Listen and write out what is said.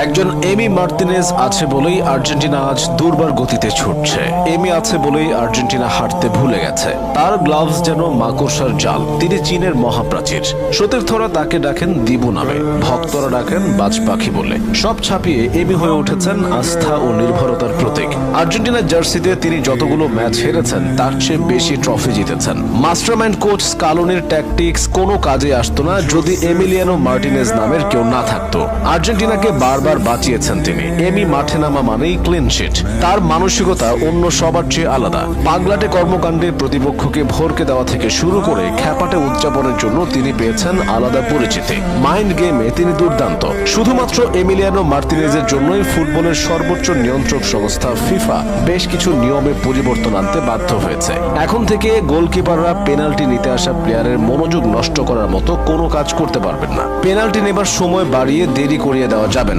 একজন এমি মার্তিনেজ আছে বলেই আর্জেন্টিনা আজ দুর্বার গতিতে ছুটছে। এমি আছে বলেই আর্জেন্টিনা হাঁটতে ভুলে গেছে। তার গ্লাভস যেন মাকড়সার জাল। তিনি চীনের মহাপ্রাচীর। সতীর্থরা তাকে ডাকেন দিবু নামে, ভক্তরা ডাকেন বাজ পাখি বলে। সব ছাপিয়ে এমি হয়ে উঠেছেন আস্থা ও নির্ভরতার প্রতীক। আর্জেন্টিনার জার্সিতে তিনি যতগুলো ম্যাচ হেরেছেন তার চেয়ে বেশি ট্রফি জিতেছেন। মাস্টারমাইন্ড কোচ স্কালোনির ট্যাকটিক্স কোনো কাজে আসতো না যদি এমিলিয়ানো মার্টিনেজ নামের কেউ না থাকতো। আর্জেন্টিনাকে বারবার বাঁচিয়েছেন তিনি। এমি মাঠে নামা মানেই ক্লিন শিট। তার মানসিকতা অন্য সবার চেয়ে আলাদা। পাগলাটে কর্মকাণ্ডে প্রতিপক্ষকে ভরকে দেওয়া থেকে শুরু করে খ্যাপাটে উদযাপনের জন্য তিনি পেয়েছেন আলাদা পরিচিতি। মাইন্ড গেমে তিনি দুর্দান্ত। শুধুমাত্র এমিলিয়ানো মার্তিনেজের জন্যই ফুটবলের সর্বোচ্চ নিয়ন্ত্রক সংস্থা ফিফা বেশ কিছু নিয়মে পরিবর্তন আনতে বাধ্য হয়েছে। এখন থেকে গোলকিপাররা পেনাল্টি নিতে আসা প্লেয়ারের মনোযোগ নষ্ট করার মতো কোনো কাজ করতে পারবেন না। পেনাল্টি নেবার সময় বাড়িয়ে দেরি করিয়ে দেওয়া যাবে না।